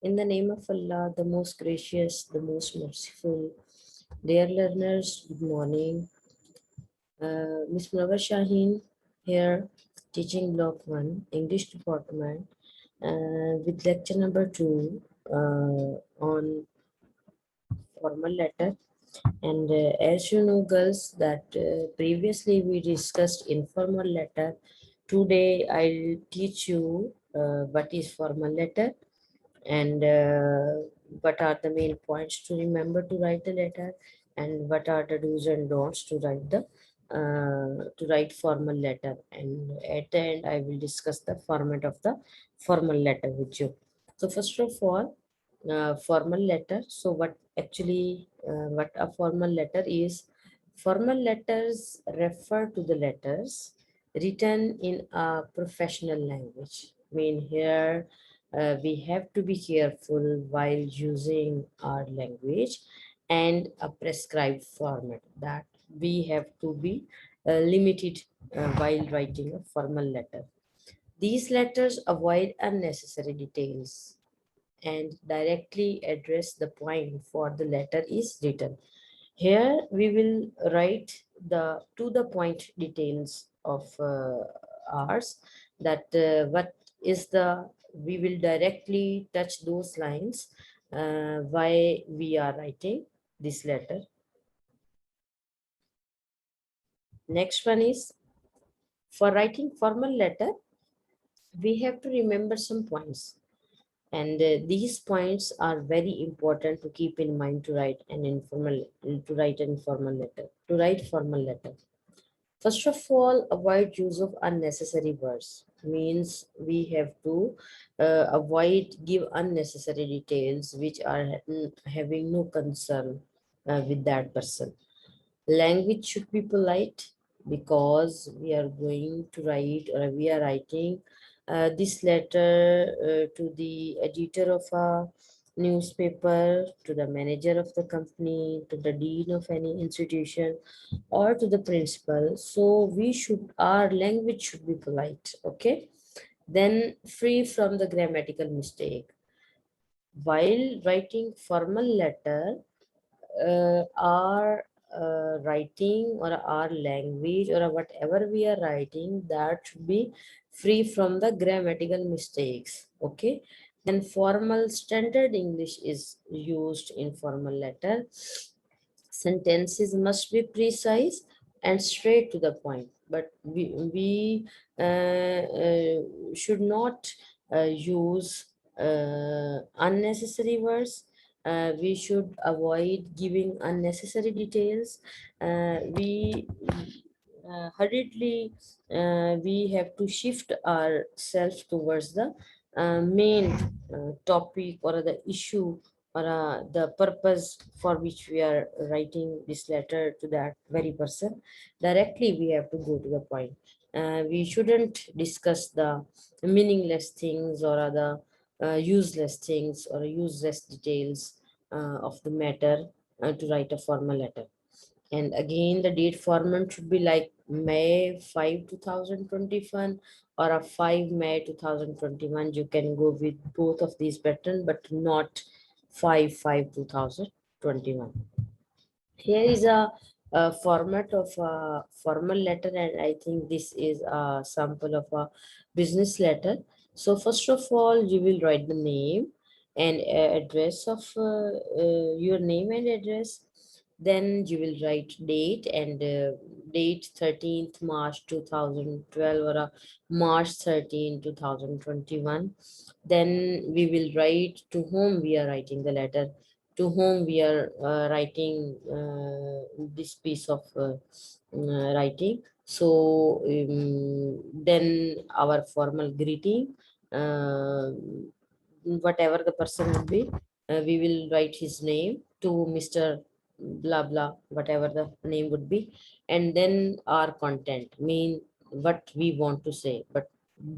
In the name of Allah, the most gracious, the most merciful. Dear learners, good morning. Ms. Munawar Shaheen here, teaching Block 1, English Department, with lecture number 2 on formal letter. And as you know, girls, that previously we discussed informal letter. Today I'll teach you what is formal letter and what are the main points to remember to write the letter, and what are the do's and don'ts to write formal letter. And at the end I will discuss the format of the formal letter with you. So first of all, formal letter. So what a formal letter is? Formal letters refer to the letters written in a professional language. I mean, here we have to be careful while using our language and a prescribed format, that we have to be limited while writing a formal letter. These letters avoid unnecessary details and directly address the point for the letter is written. Here we will write the to the point details of ours, that what is the, we will directly touch those lines why we are writing this letter. Next one is, for writing formal letter, we have to remember some points. And these points are very important to keep in mind to write an informal letter, to write formal letter. First of all, avoid use of unnecessary words. Means we have to avoid give unnecessary details which are having no concern with that person. Language should be polite, because we are going to write, or we are writing this letter to the editor of a newspaper, to the manager of the company, to the dean of any institution, or to the principal. So we should, our language should be polite. Okay. Then free from the grammatical mistake. While writing formal letter, our writing or our language or whatever we are writing, that should be free from the grammatical mistakes. Okay. Then formal standard English is used in formal letter. Sentences must be precise and straight to the point, but we should not use unnecessary words. We should avoid giving unnecessary details. We hurriedly we have to shift ourselves towards the main topic or the issue, or the purpose for which we are writing this letter to that very person. Directly we have to go to the point. We shouldn't discuss the meaningless things or other useless things or useless details of the matter to write a formal letter. And again, the date format should be like May 5, 2021, or a 5 May 2021. You can go with both of these pattern, but not 5 2021. Here is a format of a formal letter, and I think this is a sample of a business letter. So first of all, you will write the name and address of your name and address. Then you will write date, and date 13th March 2012, or March 13, 2021. Then we will write to whom we are writing the letter, to whom we are writing this piece of writing. So then our formal greeting, uh, whatever the person would be, we will write his name to Mr. blah blah, whatever the name would be. And then our content, mean what we want to say. But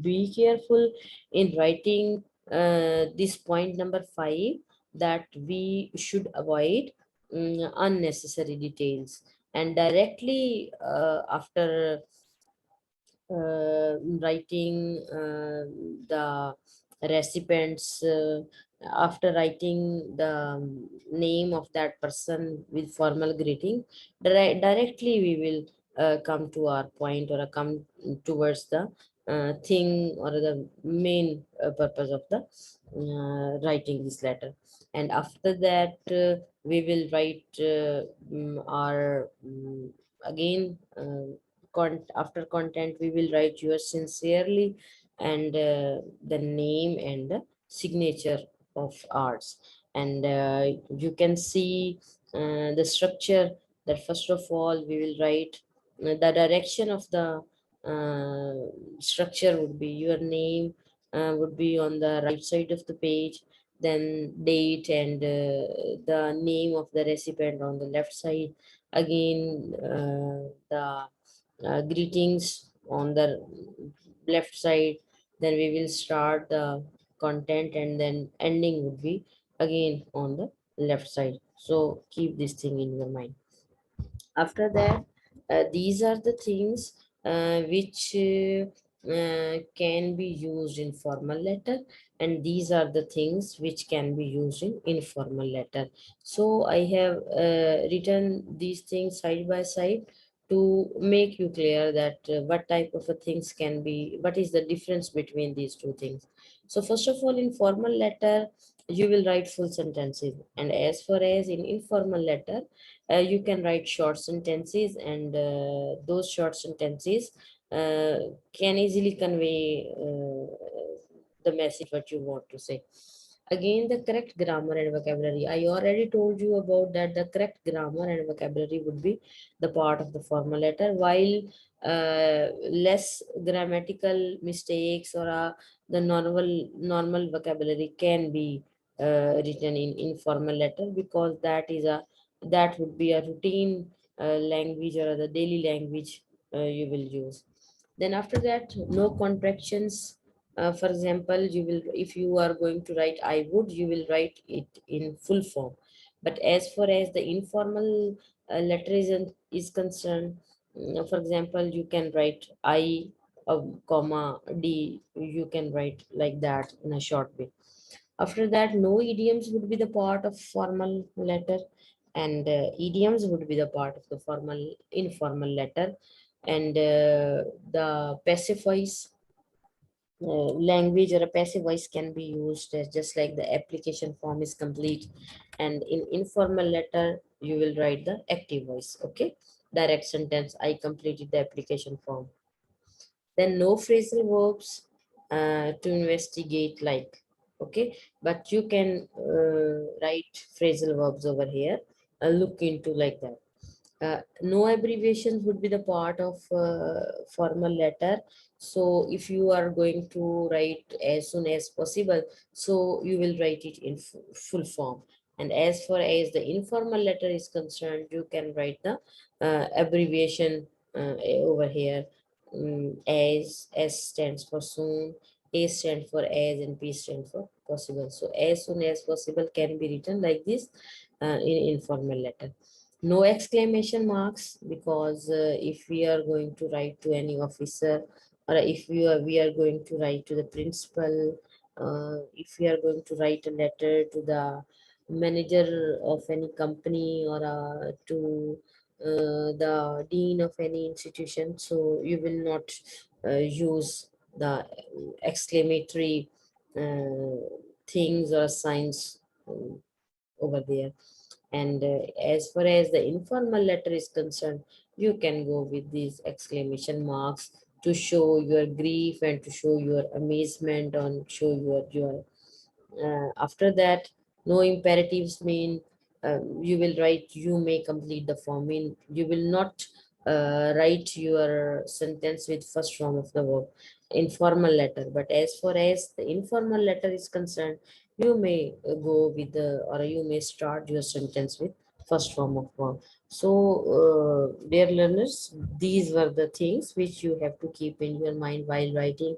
be careful in writing this point number 5, that we should avoid unnecessary details. And directly after writing the recipients after writing the name of that person with formal greeting, directly we will come to our point, or come towards the thing, or the main purpose of the writing this letter. And after that, we will write our again after content, we will write yours sincerely, and the name and the signature of ours. And you can see the structure, that first of all we will write the direction of the structure would be your name, would be on the right side of the page, then date and the name of the recipient on the left side, again the greetings on the left side, then we will start the content, and then ending would be again on the left side. So keep this thing in your mind. After that, these are the things which can be used in formal letter, and these are the things which can be used in informal letter. So I have written these things side by side to make you clear that what type of a things can be, what is the difference between these two things. So first of all, in formal letter you will write full sentences, and as far as in informal letter, you can write short sentences, and those short sentences uh, can easily convey the message what you want to say. Again, the correct grammar and vocabulary, I already told you about that. The correct grammar and vocabulary would be the part of the formal letter, while less grammatical mistakes, or the normal vocabulary can be written in informal letter, because that would be a routine language, or the daily language you will use. Then after that, no contractions. For example, you will, if you are going to write I would, you will write it in full form. But as far as the informal letter is concerned, for example, you can write I, comma D, you can write like that in a short way. After that, no idioms would be the part of formal letter, and idioms would be the part of the formal informal letter. And the passive voice language, or a passive voice, can be used just like the application form is complete, and in informal letter you will write the active voice. Okay, direct sentence, I completed the application form. Then no phrasal verbs to investigate, like, okay, but you can write phrasal verbs over here, look into, like that. No abbreviations would be the part of formal letter. So if you are going to write as soon as possible, so you will write it in full form. And as far as the informal letter is concerned, you can write the abbreviation over here. S stands for soon, A stands for as, and P stands for possible. So as soon as possible can be written like this in informal letter. No exclamation marks, because if we are going to write to any officer, or if we are going to write to the principal, if we are going to write a letter to the manager of any company, or to the dean of any institution, so you will not use the exclamatory uh, things or signs over there. And as far as the informal letter is concerned, you can go with these exclamation marks to show your grief, and to show your amazement, on show your after that, no imperatives mean you will write you may complete the form, mean you will not write your sentence with first form of the verb, informal letter. But as far as the informal letter is concerned, you may go with the, or you may start your sentence with first form of verb. So dear learners, these were the things which you have to keep in your mind while writing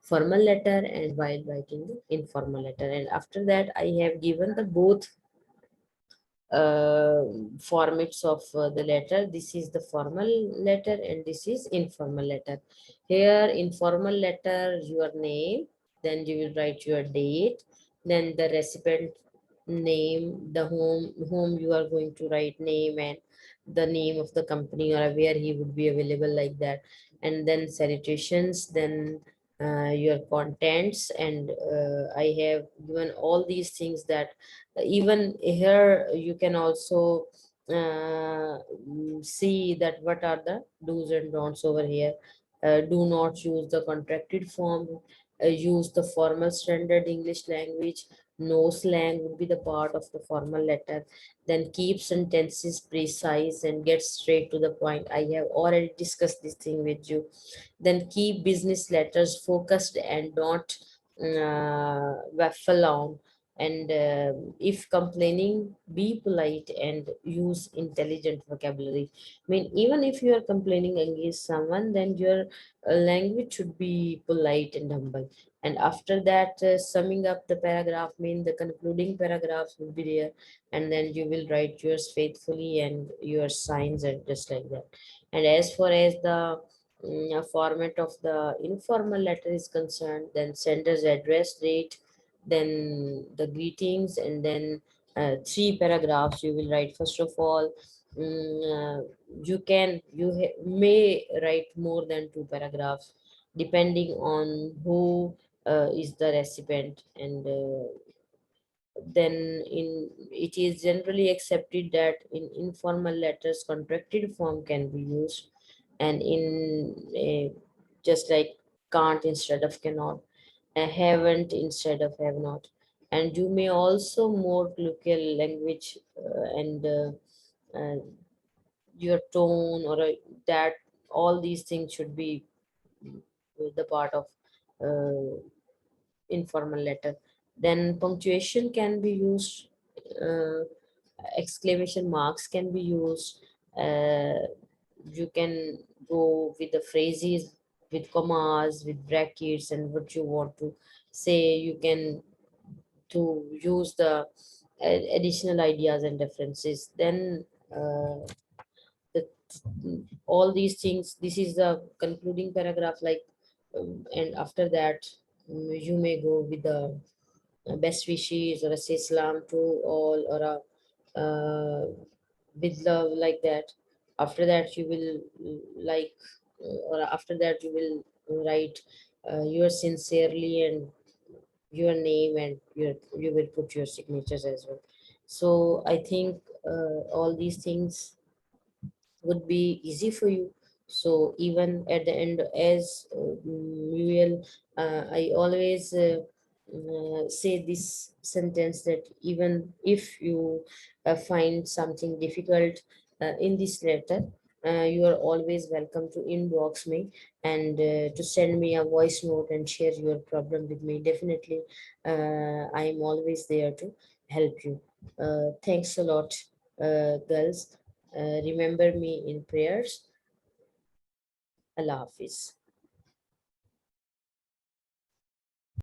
formal letter and while writing the informal letter. And after that, I have given the both uh, formats of the letter. This is the formal letter, and this is informal letter. Here in formal letter, your name, then you will write your date, then the recipient name, the home whom you are going to write name, and the name of the company or where he would be available, like that. And then salutations, then your contents, and I have given all these things that even here you can also see that what are the do's and don'ts over here. Do not use the contracted form, use the formal standard English language. No slang would be the part of the formal letter. Then keep sentences precise and get straight to the point. I have already discussed this thing with you. Then keep business letters focused and don't waffle on. And if complaining, be polite and use intelligent vocabulary. I mean, even if you are complaining against someone, then your language should be polite and humble. And after that, summing up the paragraph, mean the concluding paragraphs will be there, and then you will write yours faithfully and your signs and just like that. And as far as the format of the informal letter is concerned, then sender's address, date, then the greetings, and then three paragraphs you will write. First of all, may write more than two paragraphs depending on who is the recipient. And then in it is generally accepted that in informal letters contracted form can be used, and in just like can't instead of cannot, haven't instead of have not. And you may also more colloquial language, and your tone or that all these things should be the part of uh, informal letter. Then punctuation can be used, uh, exclamation marks can be used. You can go with the phrases with commas, with brackets, and what you want to say. You can to use the additional ideas and references. Then the, all these things. This is the concluding paragraph. Like, and after that, you may go with the best wishes or a say salam to all, or a with love, like that. After that you will like or after that you will write yours sincerely and your name, and you will put your signatures as well. So I think all these things would be easy for you. So even at the end, as we will, I always say this sentence, that even if you find something difficult in this letter, you are always welcome to inbox me, and to send me a voice note and share your problem with me. Definitely, I am always there to help you. Thanks a lot, girls. Remember me in prayers. Allah Hafiz.